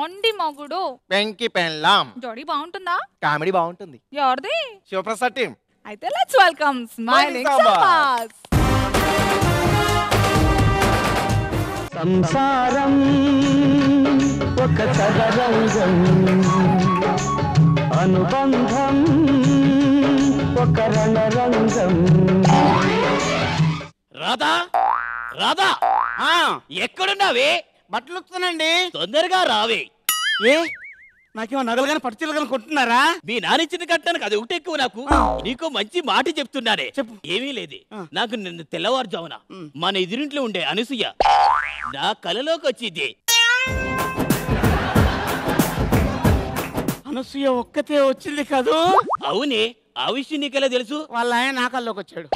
మొండి మొగుడు వెంకి పెళ్ళాం జోడీ బాగుంటుందా? కామెడీ బాగుంటుంది. ఎవరిది? శివప్రసాద్ టీం. అయితే లెట్స్ వెల్కమ్ స్మైలింగ్ సాబాస్. సంసారం ఒక చదరంగం, అనుబంధం ఒక రణరంగం. రాధా రాధా ఎక్కడున్నావే? బట్టలు ఉతుకుతానండి. తొందరగా రావే. ఏ నాకేమో నగలు కానీ పట్టు చీరలు కానీ కొట్టున్నారా? మీ నానిచ్చిన కట్టానికి అది ఒకటి ఎక్కువ నాకు. నీకు మంచి మాట చెప్తున్నానే. చెప్పు. ఏమీ లేదు, నాకు నిన్న తెల్లవారుజామున మన ఎదురింట్లో ఉండే అనసూయ నా కలలోకి వచ్చింది. అనసూయ ఒక్కతే వచ్చింది కాదు? అవునే, ఆ విషయం నీకెలా తెలుసు? వాళ్ళ ఆయన నా కల్లోకి వచ్చాడు.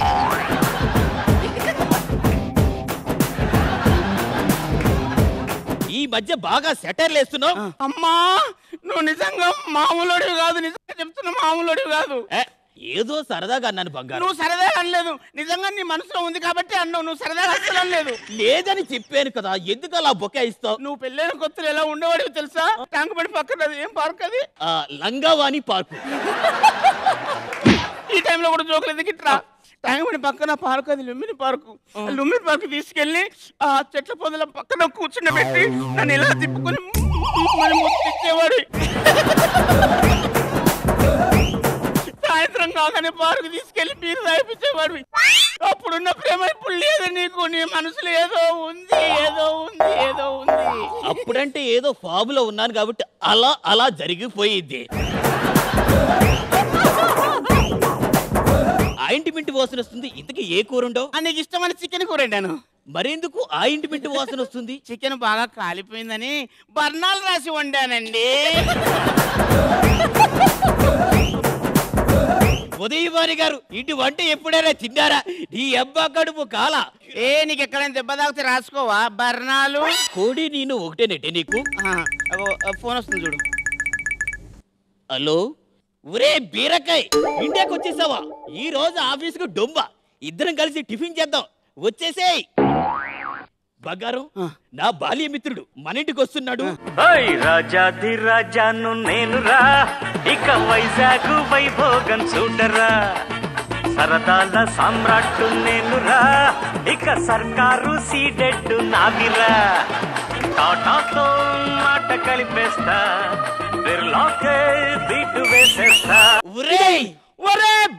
ఈ మధ్య బాగా సెటర్లు వేస్తున్నావు. అమ్మా నువ్వు నిజంగా మామూలుడివి కాదు, నిజంగా చెప్తున్నా మామూలుడివి కాదు. ఏదో సరదాగా అన్నాను బంగారు. నువ్వు సరదాగా అనలేదు, నిజంగా నీ మనసులో ఉంది కాబట్టి అన్నావు. నువ్వు సరదాగా అసలు అనలేదు. లేదని చెప్పాను కదా, ఎందుకు అలా బొక్కాయిస్తావు? నువ్వు పెళ్ళైన కొత్తలు ఎలా ఉండేవాడివి తెలుసా? ట్యాంక్ బండి పక్కన ఏం పార్క్ అది? లంగావాణి పార్కు. ఈ టైంలో కూడా జోకులు ఎందుకు ఇట్లా? ట్యాంక్ బండి పక్కన పార్క్ అది లుంబిని పార్కు. లుంబిని పార్క్ తీసుకెళ్లి ఆ చెట్ల పొదల పక్కన కూర్చుండబెట్టి నన్ను ఎలా తిప్పుకొని మరి ముట్టించేవాడు. సాయంత్రం కాగానే పార్కు తీసుకెళ్లి బీరు తాగిపించేవాడు. అప్పుడున్న ప్రేమ ఇప్పుడు లేదు నీకు. నీ మనసులో ఏదో ఉంది, ఏదో ఉంది, ఏదో ఉంది. అప్పుడంటే ఏదో ఫాబులో ఉన్నాను కాబట్టి అలా అలా జరిగిపోయింది. ఆ ఇంటి మింటి వాసన వస్తుంది. ఇంతకీ ఏ కూర ఉండవు? నీకు ఇష్టమైన చికెన్ కూర వండాను. మరెందుకు ఆ ఇంటి మింటి వాసన వస్తుంది? చికెన్ బాగా కాలిపోయిందని బర్ణాలు రాసి వండానండి. ఉదయవాణి గారు, ఇటు వంట ఎప్పుడైనా తిన్నారా? నీ అబ్బా కడుపు కాల. నీకు ఎక్కడైనా దెబ్బ తాగితే రాసుకోవా బర్ణాలు? కోడి నేను ఒకటేనట్టే నీకు. ఫోన్ వస్తుంది చూడు. హలో, ఒరే బీరకాయ్, ఇండియాకి వచ్చేసావా? ఈ రోజు ఆఫీసుకు డొంబ. ఇద్దరం కలిసి టిఫిన్ చేద్దాం, వచ్చేసేయ్. బంగారం, నా బాల్య మిత్రుడు మన ఇంటికి వస్తున్నాడు. రాజాది రాజాను నేనురా, ఇక వైజాగ్ వైభోగం చూడరా. సరదాల సామ్రాట్టు నేనురా, ఇక సర్కారు సీడెట్టు నాదిరా. టాటాతో మాట కలిపేస్తా, బిర్లాకే బీటు వేసేస్తా. ఒరే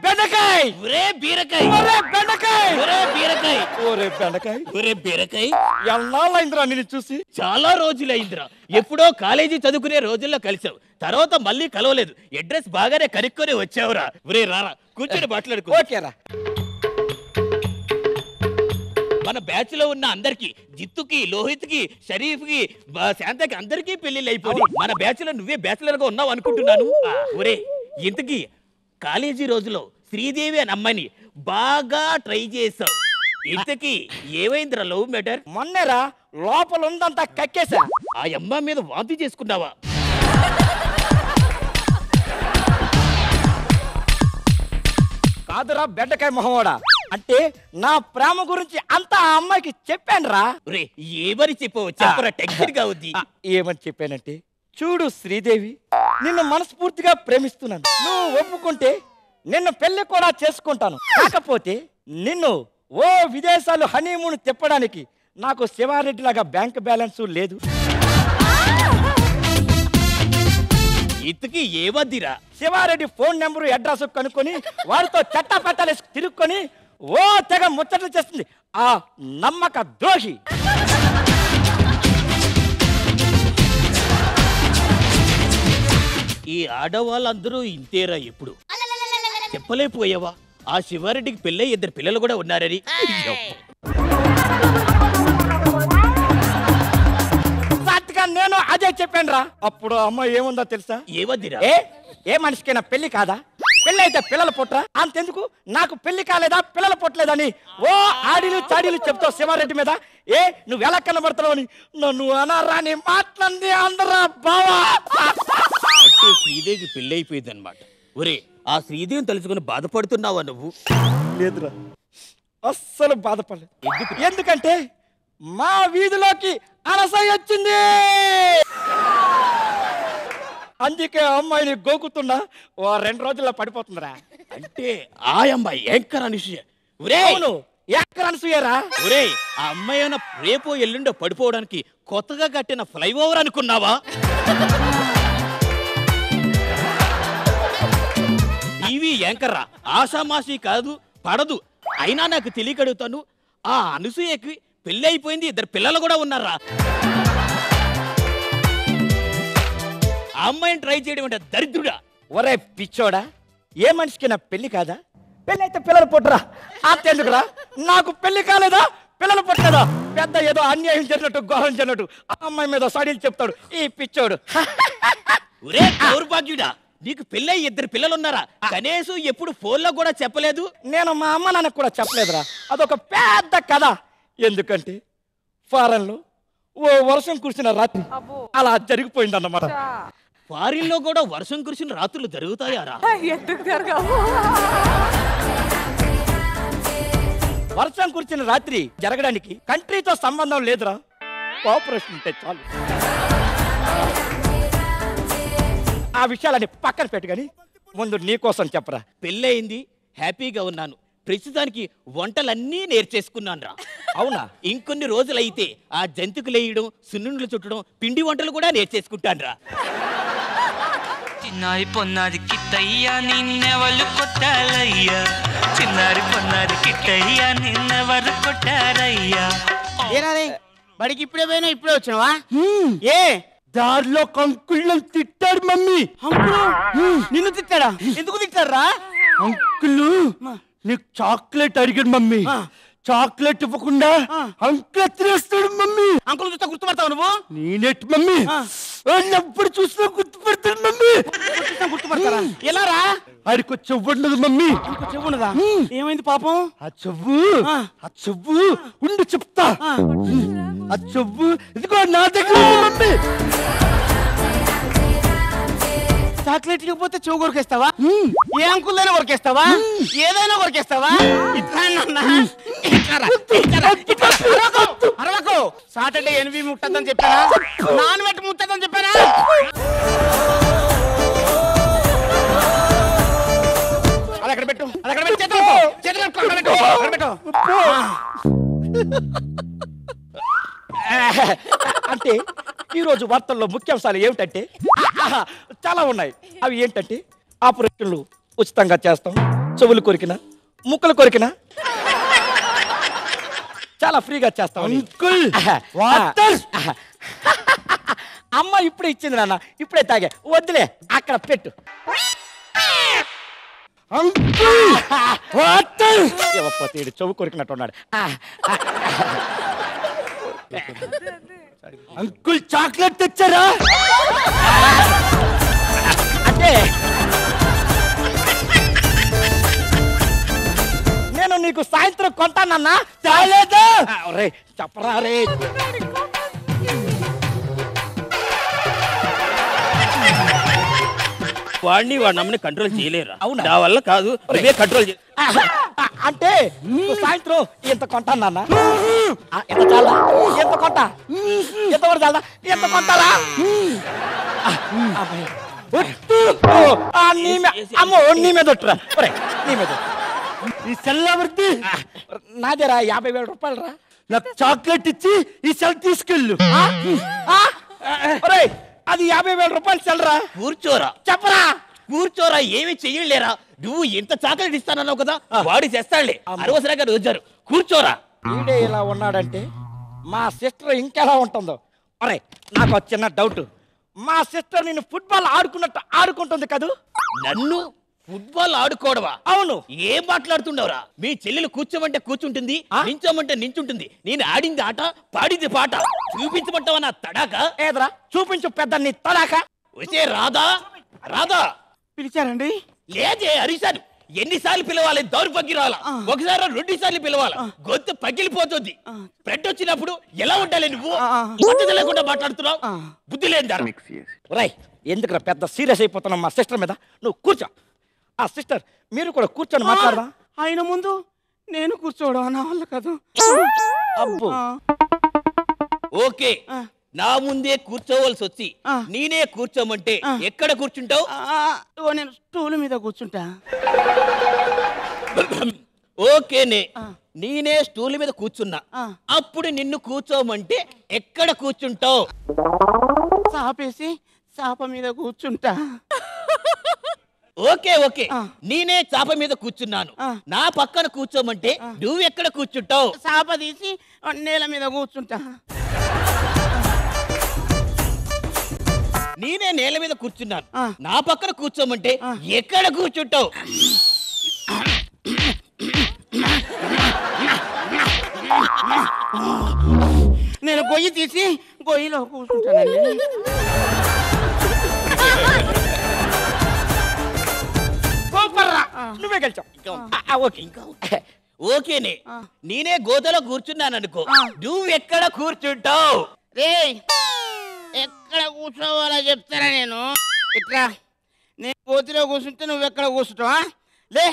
బెండకాయ్, ఒరే బీరకాయ్, ఒరే బెండకాయ్, ఒరే బీరకాయ్, ఒరే బెండకాయ్, ఒరే బీరకాయ్. ఎన్నాళ్ళైందిరా నిన్ను చూసి? చాలా రోజులైందిరా. ఎప్పుడో కాలేజీ చదువుకునే రోజుల్లో కలిసావు, తర్వాత మళ్ళీ కలవలేదు. అడ్రస్ బాగానే కనుక్కొని వచ్చావురా. ఒరే రారా, కూర్చొని మాట్లాడుకో. ఓకేరా. మన బ్యాచ్ లో ఉన్న అందరికి, జిత్తుకి, లోహిత్ కి, షరీఫ్ కి, శాంతకి అందరికీ పెళ్లిళ్ళు అయిపోయి మన బ్యాచ్ లో నువ్వే బ్యాచులర్ గా ఉన్నావు అనుకుంటున్నాను. ఒరే, ఇంతకీ కాలేజీ రోజులో శ్రీదేవి అని అమ్మాయిని బాగా ట్రై చేసావు. ఇంతకీ ఏమైందిరా లవ్ మ్యాటర్? మొన్నేరా లోపల ఉందంతా కక్కేసా. ఆ అమ్మ మీద వాంతి చేసుకున్నావా? కాదురా బెండకాయ మొహమోడా, అంటే నా ప్రేమ గురించి అంతా ఆ అమ్మాయికి చెప్పాను రా. ఒరే, ఏమని చెప్పావు? చెప్పరా, టెన్షన్ గా ఉంది. ఏమని చెప్పానంటే, చూడు శ్రీదేవి, నిన్ను మనస్ఫూర్తిగా ప్రేమిస్తున్నాను. నువ్వు ఒప్పుకుంటే నిన్ను పెళ్లి కూడా చేసుకుంటాను. కాకపోతే నిన్ను ఓ విదేశాలు హనీమూన్ తిప్పడానికి నాకు శివారెడ్డి లాగా బ్యాంక్ బ్యాలెన్స్ లేదు. ఇంతకీ ఏమద్దిరా? శివారెడ్డి ఫోన్ నెంబరు అడ్రస్ కనుక్కొని వారితో చట్టపట్టాలు తిరుక్కొని ఓ తెగ ముచ్చట్లు చేస్తుంది ఆ నమ్మక ద్రోహి. ఈ ఆడవాళ్ళందరూ ఇంతేరా. ఎప్పుడు చెప్పలేకపోయావా ఆ శివారెడ్డికి పెళ్ళై 2 పిల్లలు కూడా ఉన్నారని? నేను అదే చెప్పాను రా. అప్పుడు అమ్మ ఏముందో తెలుసా? ఏమద్దిరా? ఏ మనిషికైనా పెళ్లి కాదా? పెళ్లి అయితే పిల్లలు పుట్టరా? అంతెందుకు, నాకు పెళ్లి కాలేదా, పిల్లలు పుట్టలేదని ఓ ఆడిలు చాడీలు చెప్తావు శివారెడ్డి మీద. నువ్వు ఎలా కనబడతావు అని నన్ను అనరాని మాట్లాడి అందరా బావా. అంటే శ్రీదేవికి పెళ్లి అయిపోయింది అనమాట. ఒరే, ఆ శ్రీదేవిని తలుచుకుని బాధపడుతున్నావా నువ్వు? లేదురా, అస్సలు బాధపడలేదు. ఎందుకంటే మా వీధిలోకి అనసూయ వచ్చింది. అందుకే అమ్మాయిని గోకుతున్నా ఓ 2 రోజుల్లో పడిపోతుందిరా. అంటే ఆ అమ్మాయి యాంకర్ అనసూయ. ఒరే అవును, ఎక్కడ అనసూయరా? ఒరే, ఆ అమ్మాయి ఏమైనా రేపో ఎల్లుండో పడిపోవడానికి కొత్తగా కట్టిన ఫ్లైఓవర్ అనుకున్నావా? టీవీ యాంకర్ రా, ఆషామాషి కాదు, పడదు. అయినా నాకు తెలియకడుగుతాను, ఆ అనసూయకి పెళ్లి అయిపోయింది, 2 పిల్లలు కూడా ఉన్నారా? ఆ అమ్మాయిని ట్రై చేయడం అంటే దరిద్రుడా. ఒరే పిచ్చోడా, ఏ మనిషికి నా పెళ్లి కాదా? పెళ్లి అయితే పిల్లలు పుట్టరా, అంతెందుకురా? నాకు పెళ్లి కాలేదా, పిల్లలు పుట్టలేదా? పెద్ద ఏదో అన్యాయం జరిగినట్టు ఘోరం జరిగినట్టు ఆ అమ్మాయి మీద సడీలు చెప్తాడు ఈ పిచ్చోడు. ఒరే దౌర్భాగ్యుడా, నీకు పెళ్ళై 2 పిల్లలు ఉన్నారా? కనీసం ఎప్పుడు ఫోన్లో కూడా చెప్పలేదు. నేను మా అమ్మ నాన్నకు కూడా చెప్పలేదురా, అదొక పెద్ద కథ. ఎందుకంటే ఫారెన్లో ఓ వర్షం కురిసిన రాత్రి అలా జరిగిపోయిందన్నమాట. ఫారిన్లో కూడా వర్షం కురిసిన రాత్రులు జరుగుతాయారా? ఎందుకు జరగవు? వర్షం కురిసిన రాత్రి జరగడానికి కంట్రీతో సంబంధం లేదురా, కోఆపరేషన్ ఉంటే చాలు. ఆ విషయాలని పక్కన పెట్టు కానీ ముందు నీకోసం చెప్పరా. పెళ్ళయింది, హ్యాపీగా ఉన్నాను. ప్రస్తుతానికి వంటలన్నీ నేర్చేసుకున్నాను రా. అవునా? ఇంకొన్ని రోజులైతే ఆ జంతుకులేయడం, సున్నుండ్లు చుట్టడం, పిండి వంటలు కూడా నేర్చేసుకుంటాను రా. చిన్నారి పొన్నారి కిట్టయ్యా నిన్నెవరు కొట్టారయ్యా, చిన్నారి పొన్నారి కిట్టయ్యా నిన్నెవరు కొట్టారయ్యా. ఏనాది బడికి ఇప్పుడే పోయినా ఇప్పుడే వచ్చినావా? ఏ దారిలో కంకుళ్ళం తిట్టాడు మమ్మీ. నిన్ను తిట్టాడా? ఎందుకు తిట్టారా? అంకుల్ నీకు చాక్లెట్ అడిగాడు మమ్మీ, చాక్లెట్ ఇవ్వకుండా అంకుల్ తినేస్తాడు మమ్మీ. అంకుల్ చూస్తా గుర్తుపడతావు నువ్వు? నేనేటి మమ్మీ, ఎప్పుడు చూసినా గుర్తుపడతాడు మమ్మీ. గుర్తుపడతారా? ఎలా రా? ఆడికి చెవు ఉండదు మమ్మీ. చెవు ఉన్నదా? ఏమైంది పాపం? ఆ చెవు ఉండి చెప్తా. ఆ చెవు ఇదిగో నా దగ్గర ఉంది మమ్మీ. చాక్లెట్ ఇవ్వకపోతే చెవు కొరికేస్తావా? ఏ అంకుల్దైనా కొరికేస్తావా? ఏదైనా కొరికేస్తావా? అరవకు. సాటర్డే 8 ముట్టద్దని చెప్పానా? నాన్ వెట్ ముట్టద్దని చెప్పానా? అది అక్కడ పెట్టు, అది అక్కడ పెట్టు. చేతులు కట్టుకో, అక్కడ పెట్టు, అక్కడ పెట్టు. అంటే ఈరోజు వార్తల్లో ముఖ్యాంశాలు ఏమిటంటే చాలా ఉన్నాయి. అవి ఏంటంటే ఆపరేషన్లు ఉచితంగా చేస్తాం, చెవులు కొరికినా ముక్కలు కొరికినా చాలా ఫ్రీగా చేస్తాం. అమ్మ ఇప్పుడే ఇచ్చింది నాన్న, ఇప్పుడే తాగా. వద్దులే అక్కడ పెట్టు. చెవు కొరికినట్టున్నాడు. అంకుల్ చాక్లెట్ తెచ్చారా? అంటే నేను నీకు సాయంత్రం కొంటానన్నా. చాలేదా? రే చెప్పరా రే. వాడిని వాడి నమ్మని కంట్రోల్ చేయలేరా? అవునా? నా వల్ల కాదు, నువ్వే కంట్రోల్ చే. అంటే నీకు సాయంత్రం ఇంత కొంటానన్నా. ఎంత చాలా? ఎంత కొంటా? ఎంత కూడా చాలా? ఎంత కొంటారా? అమ్మో నీ మీద ఒట్టురా. నీ మీద ఈ సెల్ ఎవరిది? నాదేరా, 50,000 రూపాయలు రా. నాకు చాక్లెట్ ఇచ్చి ఈ సెల్ తీసుకెళ్ళు. అది 50,000 రూపాయలు సెల్ రా. కూర్చోరా. చెప్పరా. కూర్చోరా, ఏమి చెయ్యలేరా? నువ్వు ఎంత చాక్లెట్ ఇస్తానన్నావు కదా, వాడి చేస్తాడులే. అనవసరంగా రోజారు. కూర్చోరా. వీడే ఇలా ఉన్నాడంటే మా సిస్టర్ ఇంకెలా ఉంటుందో. అరే నాకు ఒక చిన్న డౌట్. మా సిస్టర్ నేను ఫుట్బాల్ ఆడుకున్నట్టు ఆడుకుంటుంది కదూ? నన్ను ఫుట్బాల్ ఆడుకోవడమా? అవును. ఏం మాట్లాడుతుండవరా? మీ చెల్లెలు కూర్చోమంటే కూర్చుంటుంది, నించోమంటే నించుంటుంది. నేను ఆడింది ఆట, పాడింది పాట. చూపించమంటావా నా తడాక? ఏదరా చూపించు పెద్ద నీ తడాక. వచ్చే రాధా, రాధా. పిలిచారండి? లేదే, అరిశాను. ఎన్నిసార్లు పిలవాలి? దౌర్భాగ్యురాలా. ఒకసారి 2 సార్లు పిలవాలి. గొంతు పగిలిపోతుంది. బ్రెడ్ వచ్చినప్పుడు ఎలా ఉండాలి నువ్వు? పట్టుదల లేకుండా మాట్లాడుతున్నావు. బుద్ధి లేదా? రై ఎందుకు పెద్ద సీరియస్ అయిపోతున్నావు మా సిస్టర్ మీద? నువ్వు కూర్చో. ఆ సిస్టర్ మీరు కూడా కూర్చొని మాట్లాడదా? ఆయన ముందు నేను కూర్చోవడం నా వల్ల కాదు. అబ్బో ఓకే, నా ముందే కూర్చోవలసి వచ్చి నేనే కూర్చోమంటే ఎక్కడ కూర్చుంటావు? నేను స్టూల్ మీద కూర్చుంటా. ఓకేనే, నేనే స్టూల్ మీద కూర్చున్నా, అప్పుడు నిన్ను కూర్చోమంటే ఎక్కడ కూర్చుంటావు? చాపేసి చాప మీద కూర్చుంటా. ఓకే ఓకే, నేనే చాప మీద కూర్చున్నాను, నా పక్కన కూర్చోమంటే నువ్వు ఎక్కడ కూర్చుంటావు? చాప తీసి నేల మీద కూర్చుంటా. నేనే నేల మీద కూర్చున్నాను, నా పక్కన కూర్చోమంటే ఎక్కడ కూర్చుంటావు? నేను గొయ్యి తీసి గొయ్యిలో కూర్చుంటానండి. నువ్వే గెలిచావు. ఓకేనే, నేనే గోతలో కూర్చున్నాను అనుకో, నువ్వెక్కడ కూర్చుంటావు? రేయ్, ఎక్కడ కూర్చోవాలో చెప్తారా? నేను ఇట్లా నేను గోతిలో కూర్చుంటే నువ్వు ఎక్కడ కూర్చుంటావా? లే,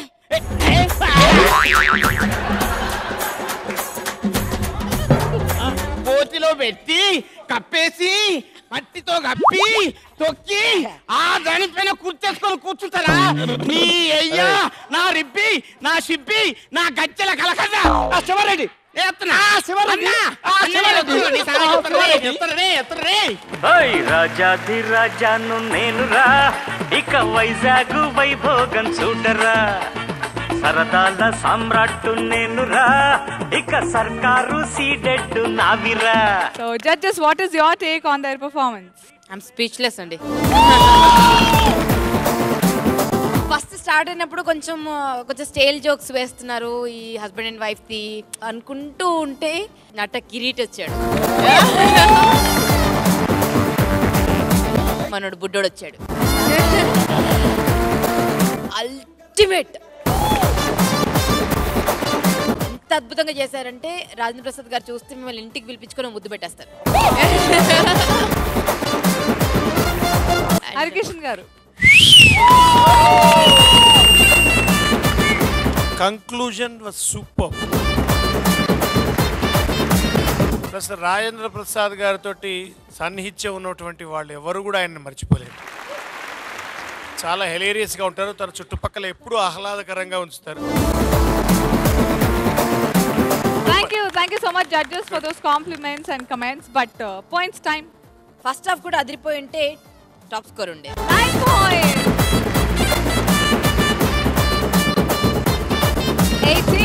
గోతిలో పెట్టి కప్పేసి మట్టితో కప్పి తొక్కి ఆ దానిపైన కూర్చేసుకొని కూర్చుంటారా? నీ అయ్యా, నా రిబ్బి, నా షిబ్బి, నా గజ్జల కలకద. శివారెడ్డి రాజాధిరాజాను నేనురా, ఇక వైజాగ్ వైభోగం చూడరా, సరదాల సామ్రాట్టు నేనురా, ఇక సర్కారు సీడెడ్డు నావిరా. So judges, what is your take on their performance? I'm speechless అండి. ఫస్ట్ స్టార్ట్ అయినప్పుడు కొంచెం స్టైల్ జోక్స్ వేస్తున్నారు ఈ హస్బెండ్ అండ్ వైఫ్ ది అనుకుంటూ ఉంటే నట కిరీట్ వచ్చాడు, మనోడు బుడ్డోడు వచ్చాడు. అల్టిమేట్ ఎంత అద్భుతంగా చేశారంటే రాజేంద్ర ప్రసాద్ గారు చూస్తే మిమ్మల్ని ఇంటికి పిలిపించుకొని ముద్దు పెట్టేస్తారు. హరికృష్ణ గారు, conclusion was superb. Plus Rajendra Prasad గారితో సన్నిహిత్యం ఉన్నటువంటి వాళ్ళు ఎవరు కూడా ఆయన్ని మర్చిపోలేరు. చాలా హెలేరియస్గా ఉంటారు, తన చుట్టుపక్కల ఎప్పుడూ ఆహ్లాదకరంగా ఉంచుతారు. thank you so much judges for those compliments and comments, but points time. First half కూడా అదిరిపోయి ఉంటే టాప్ స్కోర్ ఉండే. 9 points. 18